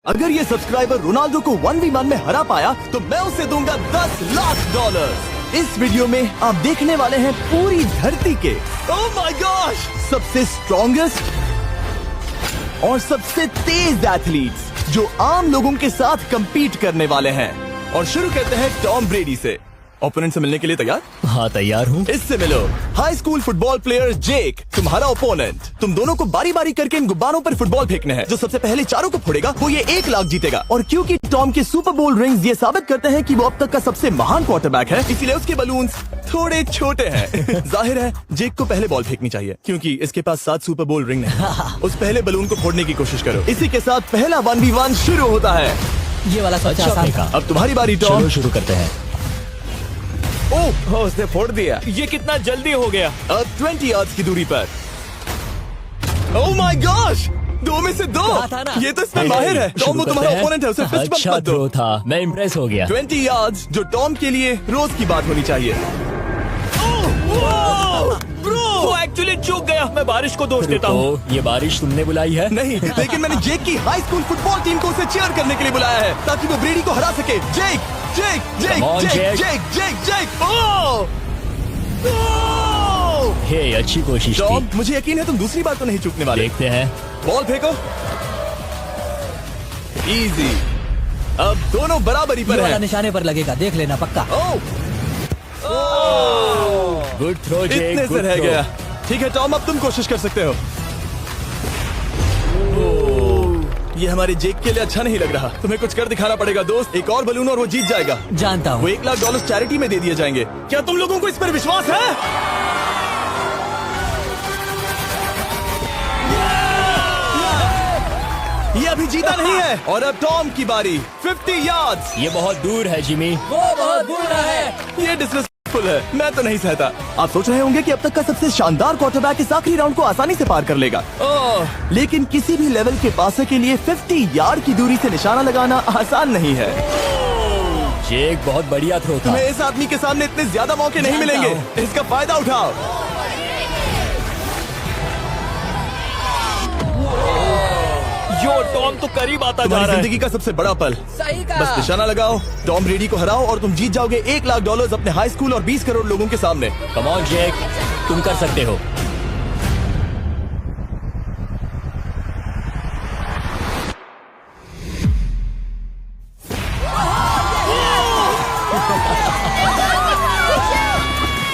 अगर ये subscriber Ronaldo को 1v1 में हरा पाया तो मैं उसे दूंगा $10 लाख। इस वीडियो में आप देखने वाले हैं पूरी धरती के ओह माय गॉश सबसे स्ट्रॉन्गेस्ट और सबसे तेज एथलीट्स जो आम लोगों के साथ compete करने वाले हैं। और शुरू करते हैं टॉम ब्रेडी से। ओपोनेंट से मिलने के लिए तैयार? हाँ तैयार हूँ। इससे मिलो। हाई स्कूल फुटबॉल प्लेयर जेक तुम्हारा ओपोनेंट। तुम दोनों को बारी बारी करके इन गुब्बारों पर फुटबॉल फेंकने हैं। जो सबसे पहले चारों को फोड़ेगा वो ये 1 लाख जीतेगा। और क्योंकि टॉम के सुपर बोल रिंग्स ये साबित करते हैं कि वो अब तक का सबसे महान क्वार्टरबैक है, इसीलिए उसके बलून्स थोड़े छोटे हैं। जाहिर है जेक को पहले बॉल फेंकनी चाहिए क्योंकि इसके पास 7 सुपर बोल रिंग है। उस पहले बलून को फोड़ने की कोशिश करो। इसी के साथ पहला 1v1 शुरू होता है। ये वाला सबसे आसान था। अब तुम्हारी बारी टॉम। शुरू करते हैं। ओह उसने फोड़ दिया। ये कितना जल्दी हो गया। अब 20 यार्ड्स की दूरी पर। ओह माय गॉश 2 में से 2। ये तो इसमें माहिर है। टॉम वो तुम्हारा ओपोनेंट है, उसे फिस्ट बम्प अच्छा मत दो। था, मैं इम्प्रेस हो गया। 20 यार्ड्स जो टॉम के लिए रोज की बात होनी चाहिए। वो एक्चुअली चूक गया। मैं बारिश को दोष देता हूँ। तो ये बारिश तुमने बुलाई है? नहीं, लेकिन मैंने जेक की हाई स्कूल फुटबॉल टीम को उसे चीयर करने के लिए बुलाया है ताकि वो ब्रेडी को हरा सके। जेक जेक जेक Come on, जेक Jake. जेक जेक जेक ओह हे अच्छी कोशिश टॉम थी। मुझे यकीन है तुम दूसरी बार तो नहीं चूकने वाले। देखते हैं। बॉल फेंको। इजी। अब दोनों बराबरी पर हैं। निशाने पर लगेगा, देख लेना पक्का। ओह गुड थ्रो जेक, इतने से गुड रह थ्रो। गया। ठीक है टॉम अब तुम कोशिश कर सकते हो। ये हमारे जेक के लिए अच्छा नहीं लग रहा। तुम्हें कुछ कर दिखाना पड़ेगा दोस्त। एक और बलून और वो जीत जाएगा। जानता वो हूँ। $1 लाख चैरिटी में दे दिए जाएंगे। क्या तुम लोगों को इस पर विश्वास है? ये अभी जीता नहीं है। और अब टॉम की बारी। 50 यार्ड्स। ये बहुत दूर है जिमी। वो बहुत बुरा है। ये डिसरिस्पेक्टफुल है। मैं तो नहीं सहता। आप सोच रहे होंगे कि अब तक का सबसे शानदार क्वार्टरबैक इस आखिरी राउंड को आसानी से पार कर लेगा। लेकिन किसी भी लेवल के पासर के लिए 50 यार्ड की दूरी से निशाना लगाना आसान नहीं है। जेक बहुत बढ़िया थ्रो था। तुम्हें इस आदमी के सामने इतने ज्यादा मौके नहीं मिलेंगे। इसका फायदा उठाओ। यो टॉम तो करीब आता जा तुम्हारी रहा है। जिंदगी का सबसे बड़ा पल। सही बस निशाना लगाओ, टॉम ब्रेडी को हराओ और तुम जीत जाओगे $1 लाख अपने हाई स्कूल और 20 करोड़ लोगों के सामने। कम ऑन जेक, तुम कर सकते हो।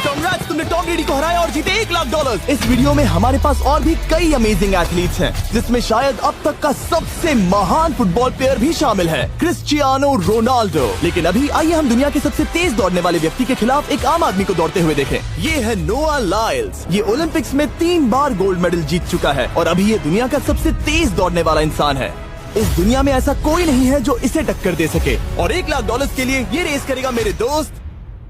Congrats, तुमने टॉम ब्रेडी को हराया और जीते $1 लाख। इस वीडियो में हमारे पास और भी कई अमेजिंग एथलीट्स हैं, जिसमें शायद अब तक का सबसे महान फुटबॉल प्लेयर भी शामिल है, क्रिस्टियानो रोनाल्डो। लेकिन अभी आइए हम दुनिया के सबसे तेज दौड़ने वाले व्यक्ति के खिलाफ एक आम आदमी को दौड़ते हुए देखें। ये है नोआ लाइल्स। ये ओलंपिक्स में 3 बार गोल्ड मेडल जीत चुका है और अभी ये दुनिया का सबसे तेज दौड़ने वाला इंसान है। इस दुनिया में ऐसा कोई नहीं है जो इसे टक्कर दे सके। और $1 लाख के लिए ये रेस करेगा मेरे दोस्त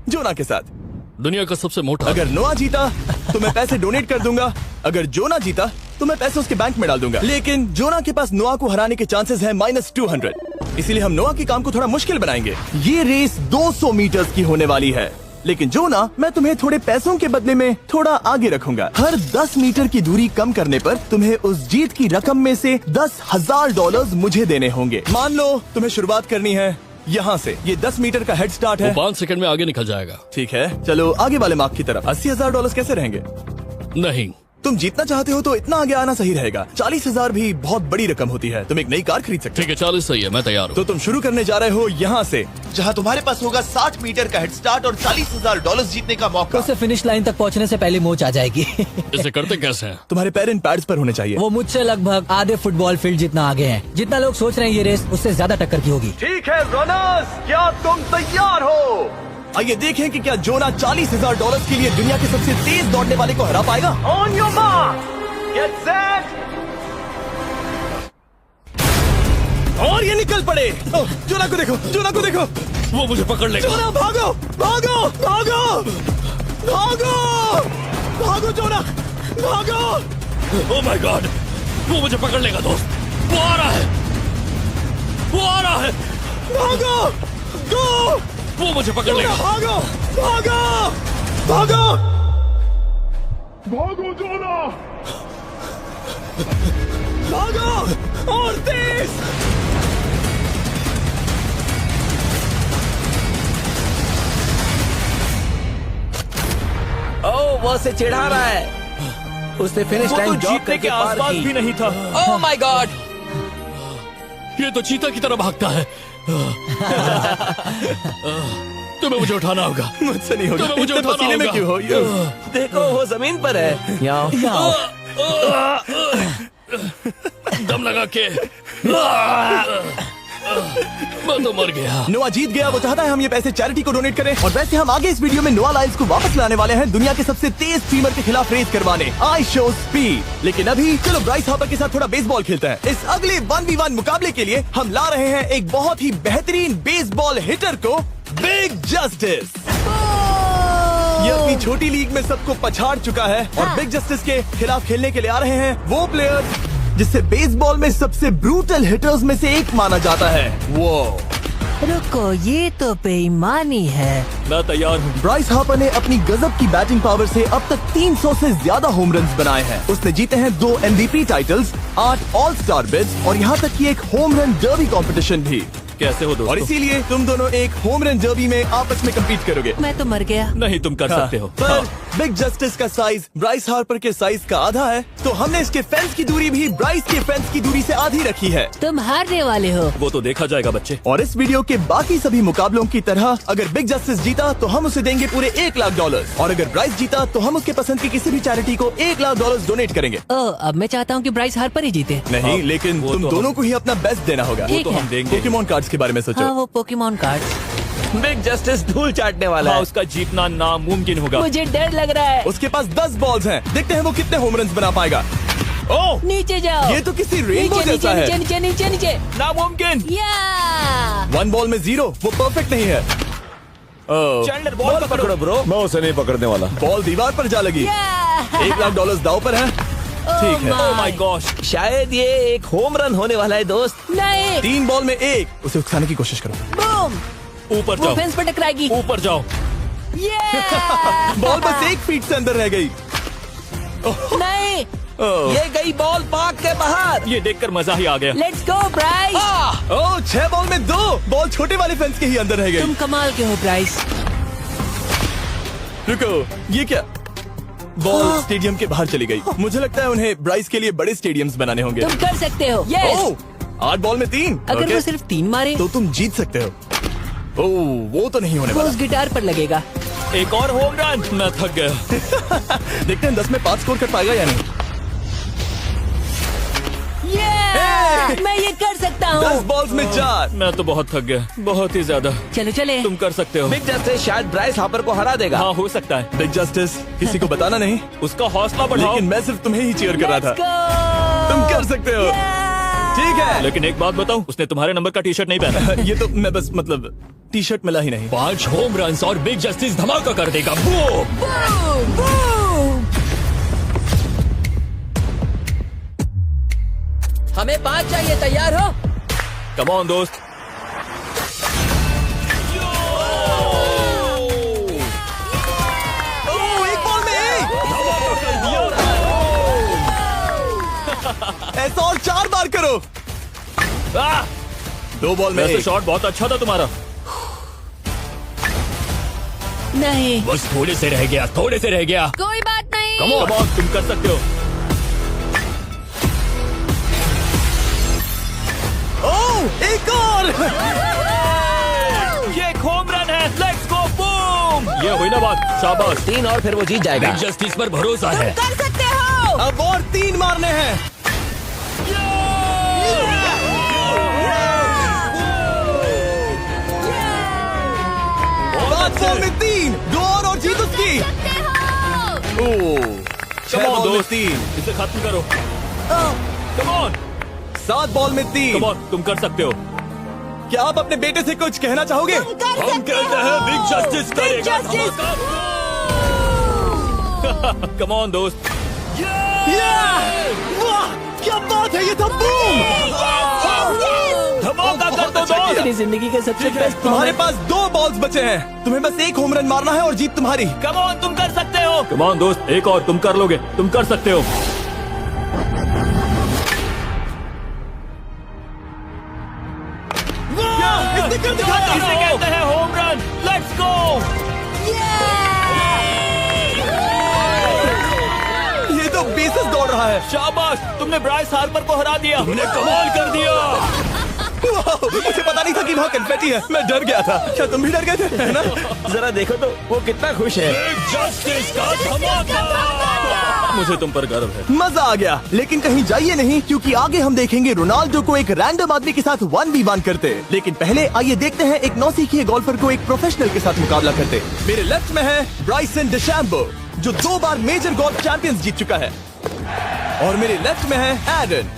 जोना के साथ। दुनिया का सबसे मोटा। अगर नोआ जीता तो मैं पैसे डोनेट कर दूंगा। अगर जोना जीता तो मैं पैसे उसके बैंक में डाल दूंगा। लेकिन जोना के पास नोआ को हराने के चांसेस हैं -200। इसीलिए हम नोआ के काम को थोड़ा मुश्किल बनाएंगे। ये रेस 200 मीटर्स की होने वाली है। लेकिन जोना, मैं तुम्हें थोड़े पैसों के बदले में थोड़ा आगे रखूंगा। हर 10 मीटर की दूरी कम करने पर तुम्हें उस जीत की रकम में से $10,000 मुझे देने होंगे। मान लो तुम्हें शुरुआत करनी है यहाँ से। ये 10 मीटर का हेड स्टार्ट है। 5 सेकंड में आगे निकल जाएगा। ठीक है, चलो आगे वाले मार्क की तरफ। $80,000 कैसे रहेंगे? नहीं, तुम जीतना चाहते हो तो इतना आगे आना सही रहेगा। 40,000 भी बहुत बड़ी रकम होती है। तुम एक नई कार खरीद सकते हो। ठीक है 40 सही है, मैं तैयार हूँ। तो तुम शुरू करने जा रहे हो यहाँ से, जहाँ तुम्हारे पास होगा 60 मीटर का हेड स्टार्ट और $40,000 जीतने का मौका। उसे फिनिश लाइन तक पहुँचने से पहले मोच आ जाएगी। इसे करते कैसे हैं? तुम्हारे पैर इन पैड्स पर होने चाहिए। वो मुझसे लगभग आधे फुटबॉल फील्ड जितना आगे है। जितना लोग सोच रहे हैं ये रेस उससे ज्यादा टक्कर की होगी। ठीक है रनर्स, क्या तुम तैयार हो? आइए देखें कि क्या जोना $40,000 के लिए दुनिया के सबसे तेज दौड़ने वाले को हरा पाएगा। On your mark, get set, और ये निकल पड़े। जोना को देखो, जोना को देखो। वो मुझे पकड़ लेगा। जोना भागो, भागो, भागो, भागो, भागो जोना, भागो। ओह माय गॉड, वो मुझे पकड़ लेगा दोस्त। वो आ रहा है, वो आ रहा है। भागो, गो, वो मुझे पकड़ लेगा। भागो, भागो, भागो, भागो जोना। भागो और तेज। बॉस से चिढ़ा रहा है। उसने फिनिश वो तो लाइन जॉब जीतने करके के पार आसपास की। भी नहीं था। Oh my God! ये तो चीता की तरह भागता है। तुम्हें मुझे उठाना होगा। मुझसे नहीं होगा। तुम्हें मुझे इतने उठाना पसीने में होगा। क्यों हो? ये देखो वो जमीन पर है। याओ। दम लगा के मैं तो मर गया। नोआ जीत गया। वो चाहता है हम ये पैसे चैरिटी को डोनेट करें। और वैसे हम आगे इस वीडियो में नोआ लाइल्स को वापस लाने वाले हैं दुनिया के सबसे तेज स्ट्रीमर के खिलाफ रेस करवाने। I show speed. लेकिन अभी चलो ब्राइस हार्पर के साथ थोड़ा बेसबॉल खेलते हैं। इस अगले 1v1 मुकाबले के लिए हम ला रहे हैं एक बहुत ही बेहतरीन बेसबॉल हिटर को, बिग जस्टिस। ये अपनी छोटी लीग में सबको पछाड़ चुका है और बिग जस्टिस के खिलाफ खेलने के लिए आ रहे हैं वो प्लेयर जिसे बेसबॉल में सबसे ब्रूटल हिटर्स में से एक माना जाता है। वो रुको, ये तो बेईमानी है। मैं तैयार हूँ। ब्राइस हार्पर ने अपनी गजब की बैटिंग पावर से अब तक 300 से ज्यादा होम रन्स बनाए हैं। उसने जीते हैं 2 MVP titles, 8 all star bids और यहाँ तक कि एक होम रन डर्बी कंपटीशन भी। कैसे हो और दोस्तों? इसीलिए तुम दोनों एक होम रन डर्बी में आपस में कम्पीट करोगे। मैं तो मर गया। नहीं, तुम कर सकते हो। पर बिग जस्टिस का साइज ब्राइस हार्पर के साइज का आधा है, तो हमने इसके फेंस की दूरी भी ब्राइस के फेंस की दूरी से आधी रखी है। तुम हारने वाले हो। वो तो देखा जाएगा बच्चे। और इस वीडियो के बाकी सभी मुकाबलों की तरह अगर बिग जस्टिस जीता तो हम उसे देंगे पूरे $1 लाख और अगर ब्राइस जीता तो हम उसके पसंद की किसी भी चैरिटी को $1 लाख डोनेट करेंगे। ओह, अब मैं चाहता हूँ कि ब्राइस हार्पर ही जीते। नहीं, हाँ, लेकिन वो तुम तो दोनों को ही अपना बेस्ट देना होगा। ठीक तो है। हम देंगे। पोकेमॉन कार्ड्स के बारे में सोचो। हाँ, वो पोकेमॉन कार्ड। बिग जस्टिस धूल चाटने वाला हाँ, है। उसका जीतना नामुमकिन होगा। मुझे डर लग रहा है। उसके पास 10 बॉल्स हैं, देखते हैं वो कितने होम रन बना पाएगा। ओह, नीचे जाओ। ये तो किसी रेनबो नीचे जैसा नीचे है। नीचे नीचे नीचे। नामुमकिन। या 1 बॉल में 0, वो परफेक्ट नहीं है। चैंडलर बॉल पकड़ो ब्रो। मैं उसे नहीं पकड़ने वाला। बॉल दीवार पर जा लगी। $1 लाख दाव पर है। ठीक है। Oh my gosh. शायद ये एक होम रन होने वाला है दोस्त। नहीं। 3 बॉल में 1, उसे उकसाने की कोशिश करो। बूम। ऊपर वो जाओ, फेंस पर टकराएगी। ऊपर जाओ। बॉल बस 1 फीट से अंदर रह गई। नहीं। ये गई बॉल पार्क के बाहर। ये देखकर मजा ही आ गया। Let's go Bryce. Oh, 6 ball में 2, बॉल छोटे वाले फेंस के ही अंदर रह गई। तुम कमाल के हो ब्राइस। रुको, ये क्या? बॉल स्टेडियम के बाहर चली गई। मुझे लगता है उन्हें ब्राइस के लिए बड़े स्टेडियम्स बनाने होंगे। तुम कर सकते हो। यस। ओह, 8 बॉल में 3। अगर ओके, वो सिर्फ 3 मारे तो तुम जीत सकते हो। ओह, वो तो नहीं होने वो वाला। उस गिटार पर लगेगा। एक और होम रन। मैं थक गया। देखते हैं 10 में 5 स्कोर कर पाएगा या नहीं। मैं ये कर सकता 10 हूँ। बॉल्स में 4। मैं तो बहुत थक गया, बहुत ही ज्यादा। चलो चले। तुम कर सकते हो। बिग जस्टिस शायद ब्राइस हार्पर को हरा देगा। हाँ, हो सकता है। बिग जस्टिस किसी को बताना नहीं, उसका हौसला बढ़ाओ। लेकिन मैं सिर्फ तुम्हें ही चीयर कर रहा था। Let's go! तुम कर सकते हो। ठीक है। लेकिन एक बात बताऊं, उसने तुम्हारे नंबर का टी शर्ट नहीं पहना। ये तो मैं बस मतलब टी शर्ट मिला ही नहीं। 5 होम रन और बिग जस्टिस धमाका कर देगा। बूम! Boom! Boom! हमें 5 चाहिए। तैयार हो? कम ऑन दोस्त। ओह, 1 बॉल में 1। ऐसा और 4 बार करो। 2 बॉल में वैसे 1। शॉट बहुत अच्छा था तुम्हारा। नहीं। बस थोड़े से रह गया, थोड़े से रह गया। कोई बात नहीं। कम ऑन, तुम कर सकते हो। ओह, एक और। ये एक होम रन है। Let's go, boom! ये हुई ना बात। शाबाश। 3 और फिर वो जीत जाएगा। बिग जस्टिस पर भरोसा है। कर सकते हो। अब और 3 मारने हैं। 5 बॉल में 3, 2 और जीत उसकी। ओह, 6 कम ऑन बॉल में दोस्त, 3, इसे खत्म करो। कम ऑन, 7 बॉल में 3। कम ऑन, तुम कर सकते हो। क्या आप अपने बेटे से कुछ कहना चाहोगे? हम कहते हैं बिग जस्टिस करेगा। कम ऑन दोस्त। वाह, क्या बात है, ये था बूम। धमाका कर दो अच्छा किया। दोस्त। मेरी जिंदगी के सबसे बेस्ट तुम्हारे पास 2 बॉल्स बचे हैं, तुम्हें बस 1 होम रन मारना है और जीत तुम्हारी। कम ऑन, तुम कर सकते हो। कम ऑन दोस्त, एक और, तुम कर लोगे, तुम कर सकते हो। इसने कर दिखाया। इसे कहते हैं होम रन। Let's go. रहा है। शाबाश, तुमने ब्राइस हार्पर को हरा दिया। तुमने कमाल कर दिया। वाह, मुझे पता नहीं था कि वहाँ कन्फेटी है। मैं डर गया था। क्या तुम भी डर गए थे, है ना? जरा देखो तो वो कितना खुश है। जस्टिस का धमाका। मुझे तुम पर गर्व है। मजा आ गया। लेकिन कहीं जाइए नहीं, क्योंकि आगे हम देखेंगे रोनाल्डो को एक रैंडम आदमी के साथ 1v1 करते। लेकिन पहले आइए देखते हैं एक नौसिखिए गोल्फर को एक प्रोफेशनल के साथ मुकाबला करते। मेरे लेफ्ट में है ब्राइसन डेशैम्बो, जो 2 बार मेजर गोल्फ चैंपियंस जीत चुका है, और मेरे लेफ्ट में है एरन।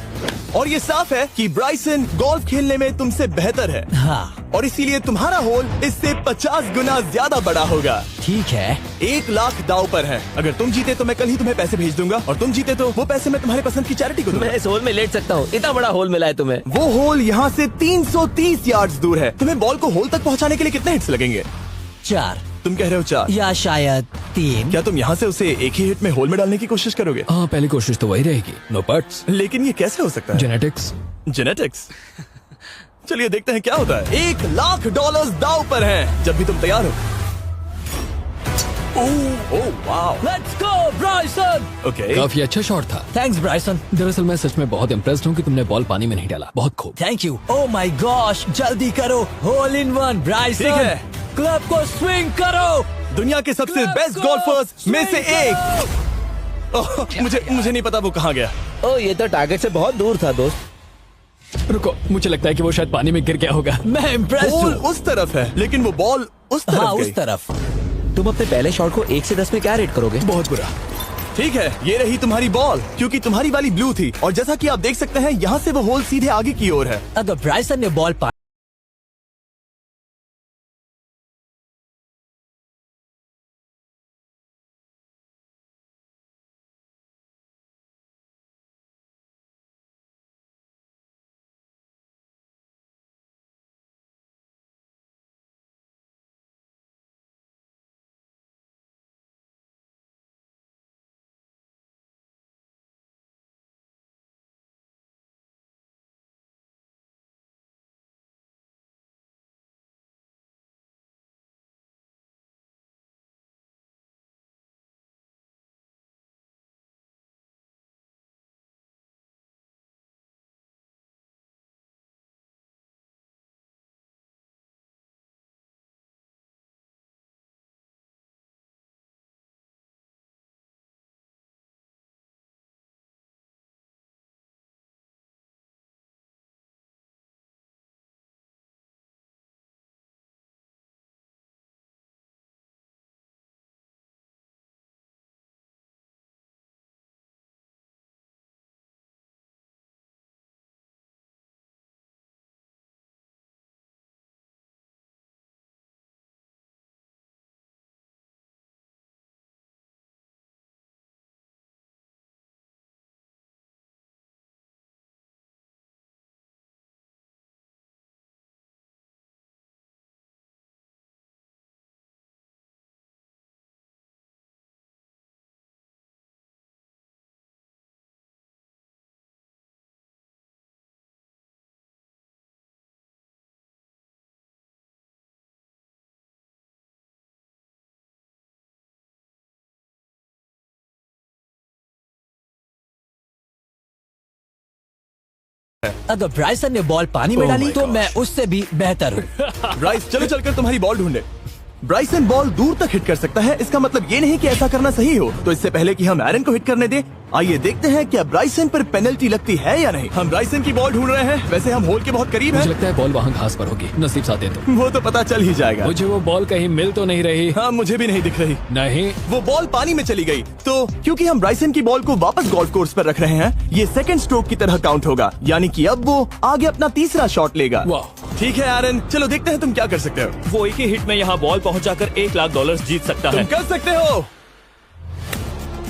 और ये साफ है कि ब्राइसन गोल्फ खेलने में तुमसे बेहतर है, हाँ और इसीलिए तुम्हारा होल इससे 50 गुना ज्यादा बड़ा होगा। ठीक है। 1 लाख दाव पर है। अगर तुम जीते तो मैं कल ही तुम्हें पैसे भेज दूंगा, और तुम जीते तो वो पैसे मैं तुम्हारे पसंद की चैरिटी को दूंगा। मैं इस होल में लेट सकता हूँ, इतना बड़ा होल मिला है तुम्हें। वो होल यहाँ से 330 यार्ड्स दूर है। तुम्हें बॉल को होल तक पहुँचाने के लिए कितने हिट्स लगेंगे? 4 तुम कह रहे हो 4, या शायद 3। क्या तुम यहाँ से उसे एक ही हिट में होल में डालने की कोशिश करोगे? हाँ, पहली कोशिश तो वही रहेगी। नो पट्स। लेकिन ये कैसे हो सकता है? जेनेटिक्स। जेनेटिक्स। चलिए देखते हैं क्या होता है। $1 लाख दाव पर हैं, जब भी तुम तैयार हो। Oh wow, let's go Bryson. Okay. काफी अच्छा शॉट था। Thanks Bryson. दरअसल मैं सच में बहुत इम्प्रेस्ड हूँ कि तुमने बॉल पानी में नहीं डाला। बहुत खूब। Thank you. Oh my gosh, जल्दी करो। होल इन 1 ब्राइसन। ठीक है। क्लब को स्विंग करो। दुनिया के सबसे बेस्ट गोल्फर्स में से एक। ओह, मुझे नहीं पता वो कहाँ गया। ओ, ये तो टारगेट से बहुत दूर था दोस्त। रुको, मुझे लगता है कि वो शायद पानी में गिर गया होगा। मैं इम्प्रेस्ड बॉल हूँ। उस तरफ है, लेकिन वो बॉल उस तरफ हाँ गई। उस तरफ। तुम अपने पहले शॉट को 1 से 10 में क्या रेट करोगे? बहुत बुरा। ठीक है, ये रही तुम्हारी बॉल, क्योंकि तुम्हारी वाली ब्लू थी, और जैसा कि आप देख सकते हैं यहाँ से वो होल सीधे आगे की ओर है। अगर ब्राइसन ने बॉल पानी में Oh डाली my तो gosh. मैं उससे भी बेहतर हूँ। ब्राइस, चलो चलकर तुम्हारी बॉल ढूंढे। ब्राइसन बॉल दूर तक हिट कर सकता है, इसका मतलब ये नहीं कि ऐसा करना सही हो। तो इससे पहले कि हम एरन को हिट करने दें, आइए देखते हैं क्या ब्राइसन पर पेनल्टी लगती है या नहीं। हम ब्राइसन की बॉल ढूंढ रहे हैं। वैसे हम होल के बहुत करीब मुझे हैं। लगता है बॉल वहाँ घास पर होगी। नसीब साथ दे तो। वो तो पता चल ही जाएगा। मुझे वो बॉल कहीं मिल तो नहीं रही। हाँ, मुझे भी नहीं दिख रही। नहीं, वो बॉल पानी में चली गई। तो क्योंकि हम ब्राइसन की बॉल को वापस गोल्फ कोर्स पर रख रहे हैं, ये सेकंड स्ट्रोक की तरह काउंट होगा, यानी कि अब वो आगे अपना तीसरा शॉट लेगा। वाह। ठीक है एरन, चलो देखते हैं तुम क्या कर सकते हो। वो एक ही हिट में यहाँ बॉल पहुँचाकर $1 लाख जीत सकता तुम है। कर सकते हो।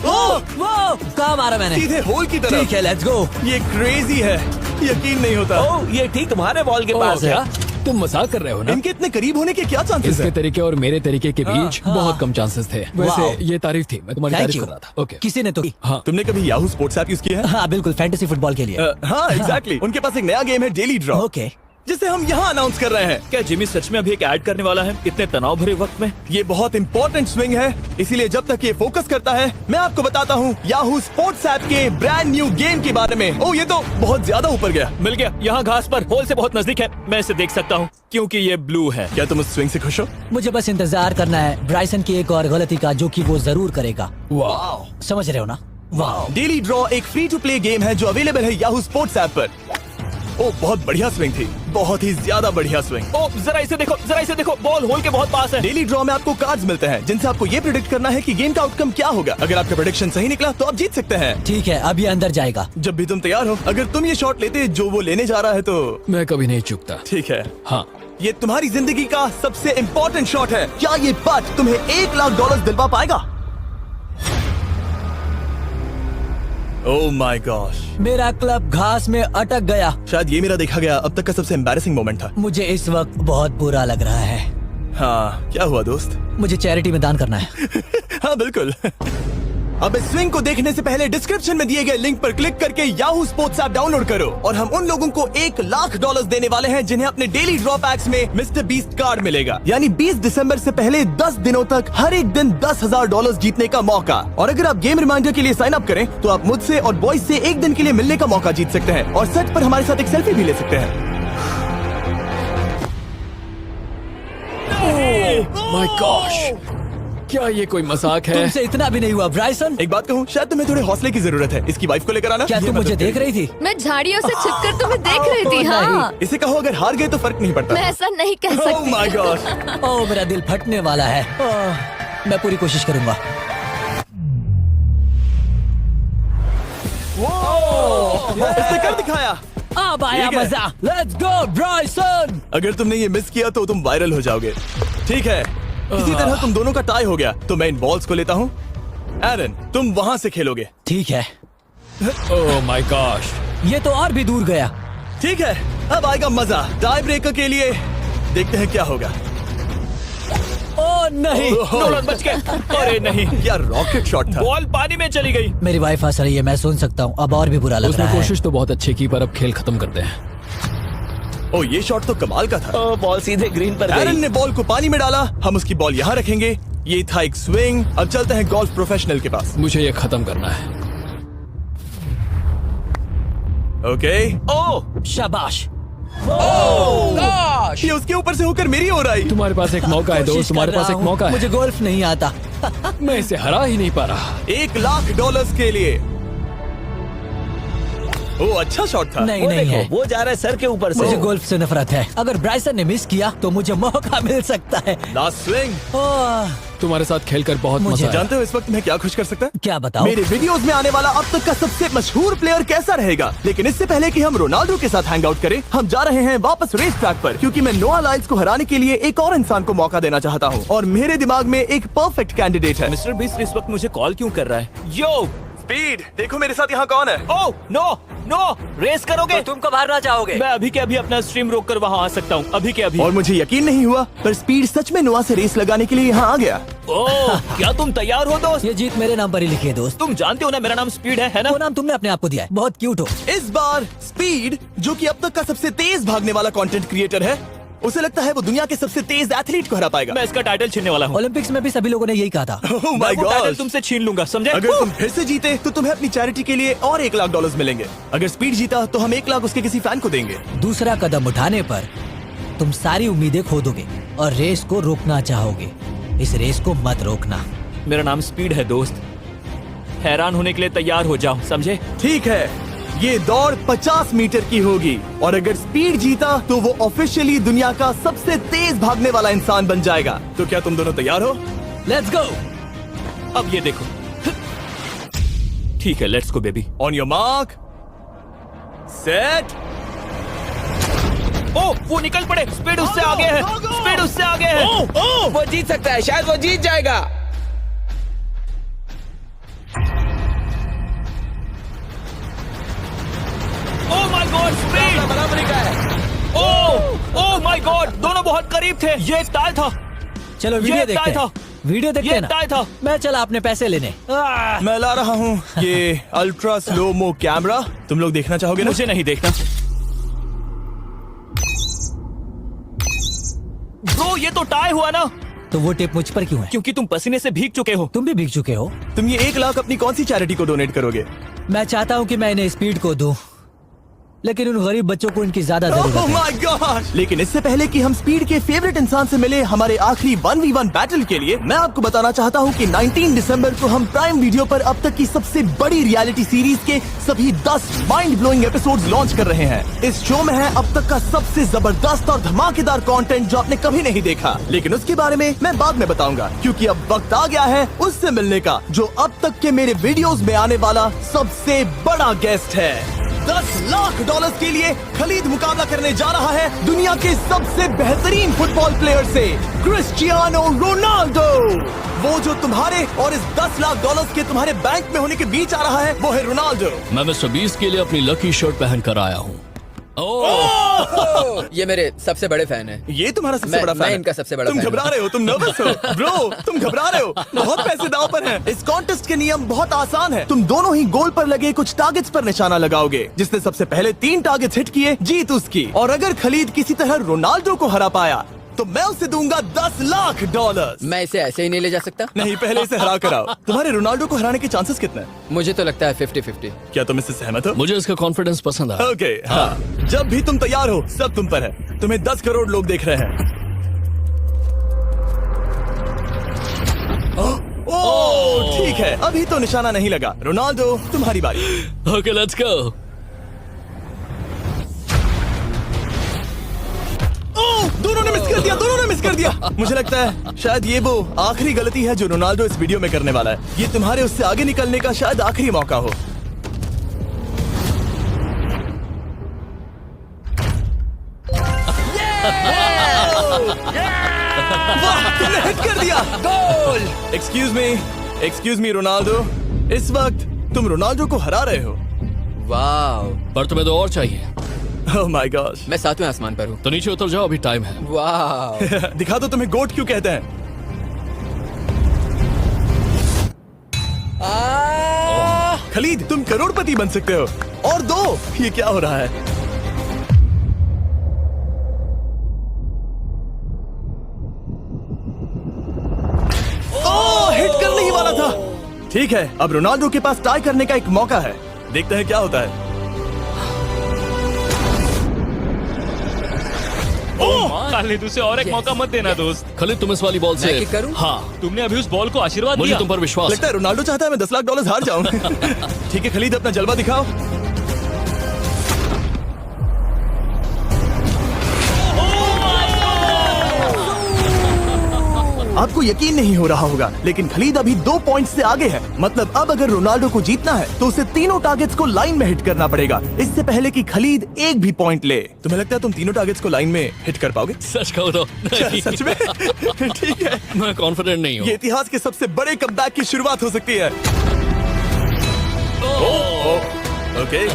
ओह, वो कहाँ मारा मैंने? सीधे होल की तरफ। ठीक है, लेट्स गो। ये क्रेजी है, यकीन नहीं होता। ओ, ये ठीक तुम्हारे बॉल के ओ, पास क्या? है। तुम मजाक कर रहे हो ना? इनके इतने करीब होने के क्या चांसेस इसके हैं? तरीके और मेरे तरीके के बीच हाँ। बहुत कम चांसेस थे। वाओ। वैसे ये तारीफ थी, मैं तुम्हारी थैंक तारीफ यू। कर रहा था। ओके। किसी ने तो हाँ, तुमने कभी याहू स्पोर्ट्स ऐप यूज किया है? हाँ बिल्कुल, फैंटेसी फुटबॉल के लिए। हाँ, एग्जैक्टली। उनके पास एक नया गेम है डेली ड्रॉ। ओके। जिसे हम यहाँ अनाउंस कर रहे हैं। क्या जिमी सच में अभी एक ऐड करने वाला है इतने तनाव भरे वक्त में? ये बहुत इंपॉर्टेंट स्विंग है, इसीलिए जब तक ये फोकस करता है मैं आपको बताता हूँ याहू स्पोर्ट्स ऐप के ब्रांड न्यू गेम के बारे में। ओह, ये तो बहुत ज्यादा ऊपर गया। मिल गया, यहाँ घास पर होल से बहुत नजदीक है। मैं इसे देख सकता हूँ क्योंकि ये ब्लू है। क्या तुम उस स्विंग से खुश हो? मुझे बस इंतजार करना है ब्राइसन की एक और गलती का, जो कि वो जरूर करेगा। वाह, समझ रहे हो ना? वाह, डेली ड्रॉ एक फ्री टू प्ले गेम है जो अवेलेबल है याहू स्पोर्ट्स ऐप पर। ओह, बहुत बढ़िया स्विंग थी, बहुत ही ज्यादा बढ़िया स्विंग। ओ जरा इसे देखो, जरा इसे देखो, बॉल होल के बहुत पास है। डेली ड्रॉ में आपको कार्ड्स मिलते हैं जिनसे आपको ये प्रेडिक्ट करना है कि गेम का आउटकम क्या होगा। अगर आपका प्रेडिक्शन सही निकला तो आप जीत सकते हैं। ठीक है, अब ये अंदर जाएगा। जब भी तुम तैयार हो, अगर तुम ये शॉट लेते जो वो लेने जा रहा है तो मैं कभी नहीं चूकता। ठीक है। हाँ, ये तुम्हारी जिंदगी का सबसे इम्पोर्टेंट शॉट है। क्या ये पट तुम्हें $1,00,000 दिलवा पाएगा? ओह माय गॉश, मेरा क्लब घास में अटक गया। शायद ये मेरा देखा गया अब तक का सबसे एम्बैरेसिंग मोमेंट था। मुझे इस वक्त बहुत बुरा लग रहा है। हाँ, क्या हुआ दोस्त? मुझे चैरिटी में दान करना है। हाँ बिल्कुल। अब इस स्विंग को देखने से पहले डिस्क्रिप्शन में दिए गए लिंक पर क्लिक करके याहू स्पोर्ट्स ऐप डाउनलोड करो और हम उन लोगों को $1,00,000 देने वाले हैं जिन्हें अपने डेली ड्रॉ पैक्स में मिस्टर बीस्ट कार्ड मिलेगा। यानी 20 दिसंबर से पहले 10 दिनों तक हर एक दिन $10,000 जीतने का मौका। और अगर आप गेम रिमाइंडर के लिए साइन अप करें तो आप मुझसे और बॉयज से एक दिन के लिए मिलने का मौका जीत सकते हैं और सेट पर हमारे साथ एक सेल्फी भी ले सकते हैं। माय गॉश, क्या ये कोई मजाक है? तुमसे इतना भी नहीं हुआ ब्राइसन। एक बात कहूँ, शायद तुम्हें थोड़े हौसले की जरूरत है। इसकी वाइफ को लेकर आना। क्या ये तुम मदद मुझे देख करेगी। रही थी? मैं झाड़ियों से छिपकर तुम्हें देख रही थी। हाँ, इसे कहो अगर हार गए तो फर्क नहीं पड़ता। मैं ऐसा नहीं कह ओह सकती। My God. ओह, मेरा दिल फटने वाला है। ओह, मैं पूरी कोशिश करूंगा। इसने कर दिखाया। अब आया ठीक है। मजा। Let's go Bryson. अगर तुमने ये मिस किया तो तुम वायरल हो जाओगे। ठीक है, इसी तरह तुम दोनों का टाई हो गया तो मैं इन बॉल्स को लेता हूँ। एरन, तुम वहाँ से खेलोगे। ठीक है, ओह माय गॉश, ये तो और भी दूर गया। ठीक है, अब आएगा मजा। टाई ब्रेकर के लिए देखते हैं क्या होगा। ओह नहीं, नोलन बच गए। अरे नहीं, क्या रॉकेट शॉट था। बॉल पानी में चली गई। मेरी वाइफ हंस रही है, मैं सुन सकता हूँ। अब और भी बुरा लग उसने रहा है। कोशिश तो बहुत अच्छी की, पर अब खेल खत्म करते हैं। ओ, ये शॉट तो कमाल का था। ओ, बॉल सीधे ग्रीन पर एरन गई। ने बॉल को पानी में डाला, हम उसकी बॉल यहाँ रखेंगे। ये था एक स्विंग। अब चलते हैं गोल्फ प्रोफेशनल के पास। मुझे ये खत्म करना है। ओके। ओह शाबाश। ये उसके ऊपर से होकर मेरी ओर आई। तुम्हारे पास एक मौका है दोस्त, कोशिश तुम्हारे कर पास रहा एक हूँ। मौका है। मुझे गोल्फ नहीं आता। मैं इसे हरा ही नहीं पा रहा। $1,00,000 के लिए। ओ, अच्छा शॉट था। नहीं वो नहीं देखो, है। वो जा रहा है सर के ऊपर से। मुझे गोल्फ से नफरत है। अगर ब्राइसन ने मिस किया तो मुझे मौका मिल सकता है। Last swing. ओह, तुम्हारे साथ खेलकर बहुत मुझे मजा आया। जानते हो इस वक्त मैं क्या खुश कर सकता है? क्या बताओ? मेरे वीडियोस में आने वाला अब तक का सबसे मशहूर प्लेयर कैसा रहेगा। लेकिन इससे पहले कि हम रोनाल्डो के साथ हैंग आउट करें, हम जा रहे हैं वापस रेस ट्रैक पर, क्योंकि मैं नोआ लाइल्स को हराने के लिए एक और इंसान को मौका देना चाहता हूँ और मेरे दिमाग में एक परफेक्ट कैंडिडेट है। मिस्टर बीस्ट इस वक्त मुझे कॉल क्यों कर रहा है? यो, स्पीड, देखो मेरे साथ यहाँ कौन है। ओह नो नो, रेस करोगे? तुम कब हारना चाहोगे? मैं अभी के अभी अपना स्ट्रीम रोक कर वहाँ आ सकता हूँ, अभी के अभी। और मुझे यकीन नहीं हुआ, पर स्पीड सच में नोआ से रेस लगाने के लिए यहाँ आ गया। ओह, क्या तुम तैयार हो दोस्त? ये जीत मेरे नाम पर ही लिखी है दोस्त। तुम जानते हो ना मेरा नाम स्पीड है ना? वो नाम तुमने अपने आप को दिया है। बहुत क्यूट हो। इस बार स्पीड, जो कि अब तक का सबसे तेज भागने वाला कंटेंट क्रिएटर है, उसे लगता है वो दुनिया के सबसे तेज एथलीट को हरा पाएगा। मैं इसका टाइटल छीनने वाला हूँ। ओलंपिक्स में भी सभी लोगों ने यही कहा था। Oh my मैं वो टाइटल gosh! तुमसे छीन लूंगा, समझे? अगर तुम फिर से जीते तो तुम्हें अपनी चैरिटी के लिए और $1,00,000 मिलेंगे। अगर स्पीड जीता तो हम 1,00,000 उसके किसी फैन को देंगे। दूसरा कदम उठाने पर तुम सारी उम्मीदें खो दोगे और रेस को रोकना चाहोगे। इस रेस को मत रोकना। मेरा नाम स्पीड है दोस्त। हैरान होने के लिए तैयार हो जाओ, समझे? ठीक है, ये दौड़ 50 मीटर की होगी और अगर स्पीड जीता तो वो ऑफिशियली दुनिया का सबसे तेज भागने वाला इंसान बन जाएगा। तो क्या तुम दोनों तैयार हो? Let's go. अब ये देखो। ठीक है, let's go baby. On your mark, set. Oh, वो निकल पड़े। स्पीड उससे आगे है, स्पीड उससे आगे है। वो जीत सकता है, शायद वो जीत जाएगा। ओह माय गॉड, स्पीड बराबरी का है। ओह माय गॉड, दोनों बहुत करीब थे। ये टाई था। चलो वीडियो ये देखते टाई था। हैं। वीडियो देखते ये हैं ना। टाई था। मैं चला अपने पैसे लेने। मैं ला रहा हूँ ये अल्ट्रा स्लो मो कैमरा। तुम लोग देखना चाहोगे ना? मुझे नहीं देखना। ब्रो ये तो टाई हुआ ना, तो वो टेप मुझ पर क्यों है? क्योंकि तुम पसीने से भीग चुके हो। तुम भी भीग चुके हो। तुम ये 1 लाख अपनी कौन सी चैरिटी को डोनेट करोगे? मैं चाहता हूँ कि मैं इन्हें स्पीड को दूं, लेकिन उन गरीब बच्चों को इनकी ज्यादा जरूरत Oh है। my God! लेकिन इससे पहले कि हम स्पीड के फेवरेट इंसान से मिले हमारे आखिरी 1v1 बैटल के लिए, मैं आपको बताना चाहता हूँ कि 19 दिसंबर को हम प्राइम वीडियो पर अब तक की सबसे बड़ी रियलिटी सीरीज के सभी 10 माइंड ब्लोइंग एपिसोड्स लॉन्च कर रहे हैं। इस शो में है अब तक का सबसे जबरदस्त और धमाकेदार कंटेंट जो आपने कभी नहीं देखा, लेकिन उसके बारे में मैं बाद में बताऊंगा, क्योंकि अब वक्त आ गया है उससे मिलने का जो अब तक के मेरे वीडियोस में आने वाला सबसे बड़ा गेस्ट है। $10 लाख के लिए खलीद मुकाबला करने जा रहा है दुनिया के सबसे बेहतरीन फुटबॉल प्लेयर से, क्रिस्टियानो रोनाल्डो। वो जो तुम्हारे और इस $10 लाख के तुम्हारे बैंक में होने के बीच आ रहा है, वो है रोनाल्डो। मैं मिस्टर बीस्ट के लिए अपनी लकी शर्ट पहन कर आया हूँ। ये मेरे सबसे बड़े फैन है। ये तुम्हारा सबसे मैं- बड़ा फैन मैं है। इनका सबसे बड़ा तुम फैन घबरा हूं। रहे हो, तुम नर्वस हो ब्रो, तुम घबरा रहे हो। बहुत पैसे दांव पर हैं। इस कॉन्टेस्ट के नियम बहुत आसान है। तुम दोनों ही गोल पर लगे कुछ टारगेट्स पर निशाना लगाओगे। जिसने सबसे पहले 3 टारगेट्स हिट किए जीत उसकी। और अगर खलीद किसी तरह रोनाल्डो को हरा पाया तो मैं उसे दूंगा $10 लाख। मैं इसे ऐसे ही नहीं ले जा सकता। नहीं, पहले इसे हरा कर आओ। तुम्हारे रोनाल्डो को हराने के चांसेस कितने हैं? मुझे तो लगता है 50-50। क्या तुम इससे सहमत हो? मुझे इसका कॉन्फिडेंस पसंद आया। ओके, हाँ। जब भी तुम तैयार हो सब तुम पर है। तुम्हें 10 करोड़ लोग देख रहे हैं। ओह, ठीक है, अभी तो निशाना नहीं लगा। रोनाल्डो, तुम्हारी बारी। Okay let's go. ओह, दोनों ने मिस कर दिया, दोनों ने मिस कर दिया। मुझे लगता है शायद ये वो आखिरी गलती है जो रोनाल्डो इस वीडियो में करने वाला है। ये तुम्हारे उससे आगे निकलने का शायद आखिरी मौका हो। वाह, तुमने हिट कर दिया। गोल। एक्सक्यूज मी रोनाल्डो, इस वक्त तुम रोनाल्डो को हरा रहे हो। वाह, पर तुम्हें तो और चाहिए। Oh my God. मैं 7वें आसमान पर हूँ। तो नीचे उतर जाओ, अभी टाइम है। वाह, दिखा दो तुम्हें गोट क्यों कहते हैं। खलीद, तुम करोड़पति बन सकते हो। और दो, ये क्या हो रहा है? ओह, हिट करने ही वाला था। ठीक है, अब रोनाल्डो के पास टाई करने का एक मौका है। देखते हैं क्या होता है। खालिद उसे और एक मौका मत देना दोस्त। खलीद तुम इस वाली बॉल मैं से किक करूं? हाँ, तुमने अभी उस बॉल को आशीर्वाद मुझे दिया। तुम पर विश्वास लगता है रोनाल्डो चाहता है मैं $10 लाख हार जाऊं। ठीक है खलीद, अपना जलवा दिखाओ। आपको यकीन नहीं हो रहा होगा, लेकिन खलीद अभी 2 पॉइंट से आगे है। मतलब अब अगर रोनाल्डो को जीतना है तो उसे तीनों टारगेट्स को लाइन में हिट करना पड़ेगा, इससे पहले कि खलीद एक भी पॉइंट ले। तुम्हें लगता है तुम तीनों टारगेट्स को लाइन में हिट कर पाओगे? सच कहो तो नहीं। सच में? ठीक है, मैं कॉन्फिडेंट नहीं हूँ। ये इतिहास के सबसे बड़े कमबैक की शुरुआत हो सकती है। ओके,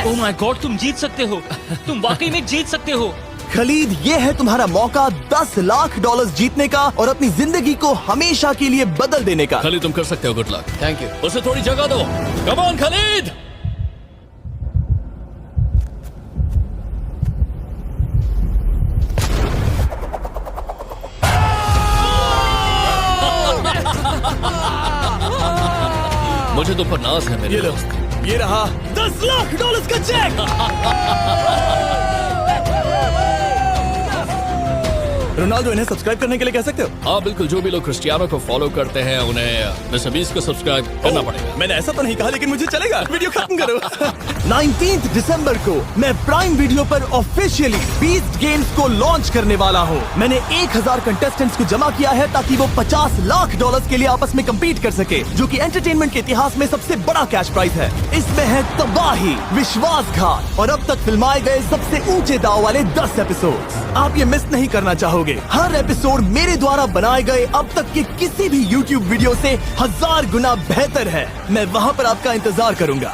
ओह माय गॉड, तुम जीत सकते हो। तुम वाकई में जीत सकते हो। खलीद, ये है तुम्हारा मौका $10 लाख जीतने का और अपनी जिंदगी को हमेशा के लिए बदल देने का। खलीद तुम कर सकते हो, गुड लक। Thank you. उसे थोड़ी जगह दो। Come on Khalid. मुझे तुम पर नाज है मेरे ये लो, दोस्त। ये रहा $10 लाख का चेक। रोनाल्डो, इन्हें सब्सक्राइब करने के लिए कह सकते हो? हाँ बिल्कुल, जो भी लोग क्रिस्टियानो को फॉलो करते हैं उन्हें मिस्टर बीस्ट को सब्सक्राइब करना पड़ेगा। मैंने ऐसा तो नहीं कहा, लेकिन मुझे चलेगा। वीडियो खत्म करो। 19 दिसंबर को मैं प्राइम वीडियो पर ऑफिशियली बीस्ट गेम्स को लॉन्च करने वाला हूँ। मैंने 1000 कंटेस्टेंट्स को जमा किया है ताकि वो $50 लाख के लिए आपस में कम्पीट कर सके, जो कि एंटरटेनमेंट के इतिहास में सबसे बड़ा कैश प्राइज है। इसमें है तबाही, विश्वासघात और अब तक फिल्माए गए सबसे ऊंचे दाव वाले 10 एपिसोड्स। आप ये मिस नहीं करना चाहोगे। हर एपिसोड मेरे द्वारा बनाए गए अब तक के किसी भी YouTube वीडियो से 1000 गुना बेहतर है। मैं वहाँ पर आपका इंतजार करूंगा।